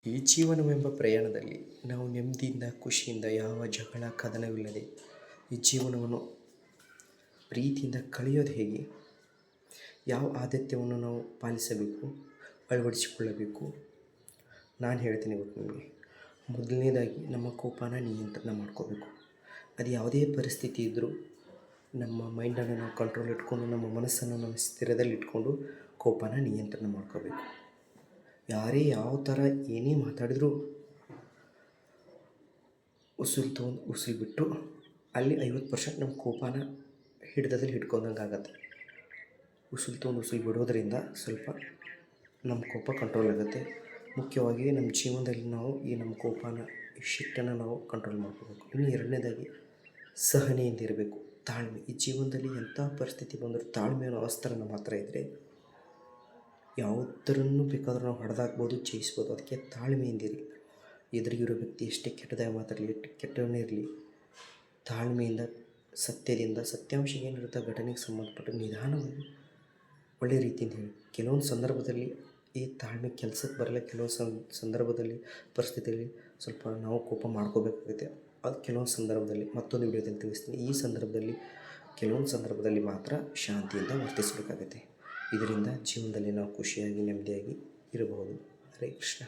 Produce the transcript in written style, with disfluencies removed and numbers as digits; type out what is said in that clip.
ಈ ಜೀವನವೆಂಬ ಪ್ರಯಾಣದಲ್ಲಿ ನಾವು ನೆಮ್ಮದಿಯಿಂದ ಖುಷಿಯಿಂದ ಯಾವ ಜಗಳ ಕದನವಿಲ್ಲದೆ ಈ ಜೀವನವನ್ನು ಪ್ರೀತಿಯಿಂದ ಕಳೆಯೋದು ಹೇಗೆ, ಯಾವ ಆದ್ಯತೆಯನ್ನು ನಾವು ಪಾಲಿಸಬೇಕು, ಅಳವಡಿಸಿಕೊಳ್ಳಬೇಕು, ನಾನು ಹೇಳ್ತೀನಿ ಇವತ್ತು ನಿಮಗೆ. ಮೊದಲನೇದಾಗಿ ನಮ್ಮ ಕೋಪನ ನಿಯಂತ್ರಣ ಮಾಡ್ಕೋಬೇಕು. ಅದು ಯಾವುದೇ ಪರಿಸ್ಥಿತಿ ಇದ್ದರೂ ನಮ್ಮ ಮೈಂಡನ್ನು ನಾವು ಕಂಟ್ರೋಲ್ ಇಟ್ಕೊಂಡು, ನಮ್ಮ ಮನಸ್ಸನ್ನು ನಾವು ಸ್ಥಿರದಲ್ಲಿ ಇಟ್ಕೊಂಡು ಕೋಪನ ನಿಯಂತ್ರಣ ಮಾಡ್ಕೋಬೇಕು. ಯಾರೇ ಯಾವ ಥರ ಏನೇ ಮಾತಾಡಿದರೂ ಉಸಿರು ತೊಗೊಂಡು ಉಸಿರು ಬಿಟ್ಟು ಅಲ್ಲಿ 50% ನಮ್ಮ ಕೋಪನ ಹಿಡಿತದಲ್ಲಿ ಹಿಡ್ಕೊಂಡಂಗೆ ಆಗತ್ತೆ. ಉಸಿರು ತೊಗೊಂಡು ಉಸಿರು ಬಿಡೋದರಿಂದ ಸ್ವಲ್ಪ ನಮ್ಮ ಕೋಪ ಕಂಟ್ರೋಲ್ ಆಗುತ್ತೆ. ಮುಖ್ಯವಾಗಿ ನಮ್ಮ ಜೀವನದಲ್ಲಿ ನಾವು ಈ ನಮ್ಮ ಕೋಪನ ಈ ಶಿಟ್ಟನ್ನು ನಾವು ಕಂಟ್ರೋಲ್ ಮಾಡ್ಕೋಬೇಕು. ಇನ್ನು ಎರಡನೇದಾಗಿ ಸಹನೆಯಿಂದ ಇರಬೇಕು, ತಾಳ್ಮೆ. ಈ ಜೀವನದಲ್ಲಿ ಎಂಥ ಪರಿಸ್ಥಿತಿ ಬಂದರೂ ತಾಳ್ಮೆ ಅನ್ನೋ ಅಸ್ತ್ರ ನಮ್ಮ ಹತ್ರ ಇದ್ದರೆ ಯಾವುದರನ್ನು ಬೇಕಾದರೂ ನಾವು ಹೊಡೆದಾಕ್ಬೋದು, ಜಯಿಸ್ಬೋದು. ಅದಕ್ಕೆ ತಾಳ್ಮೆಯಿಂದಿರಿ. ಎದುರಿಗಿರೋ ವ್ಯಕ್ತಿ ಎಷ್ಟೇ ಕೆಟ್ಟದಾಗಿ ಮಾತಾಡಲಿ, ಎಷ್ಟು ಕೆಟ್ಟವನೇ ಇರಲಿ, ತಾಳ್ಮೆಯಿಂದ ಸತ್ಯದಿಂದ ಸತ್ಯಾಂಶ ಏನಿರುತ್ತೆ ಘಟನೆಗೆ ಸಂಬಂಧಪಟ್ಟ ನಿಧಾನವಾಗಿ ಒಳ್ಳೆಯ ರೀತಿಯಿಂದ ಹೇಳಿ. ಕೆಲವೊಂದು ಸಂದರ್ಭದಲ್ಲಿ ಈ ತಾಳ್ಮೆ ಕೆಲಸಕ್ಕೆ ಬರಲ್ಲ. ಕೆಲವೊಂದು ಸಂದರ್ಭದಲ್ಲಿ ಪರಿಸ್ಥಿತಿಯಲ್ಲಿ ಸ್ವಲ್ಪ ನಾವು ಕೋಪ ಮಾಡ್ಕೋಬೇಕಾಗುತ್ತೆ. ಅದು ಕೆಲವೊಂದು ಸಂದರ್ಭದಲ್ಲಿ ಮತ್ತೊಂದು ವಿಡಿಯೋದಲ್ಲಿ ತಿಳಿಸ್ತೀನಿ. ಈ ಸಂದರ್ಭದಲ್ಲಿ ಕೆಲವೊಂದು ಸಂದರ್ಭದಲ್ಲಿ ಮಾತ್ರ ಶಾಂತಿಯಿಂದ ವರ್ತಿಸಬೇಕಾಗುತ್ತೆ. ಇದರಿಂದ ಜೀವನದಲ್ಲಿ ನಾವು ಖುಷಿಯಾಗಿ ನೆಮ್ಮದಿಯಾಗಿ ಇರಬಹುದು. ಹರೇ ಕೃಷ್ಣ.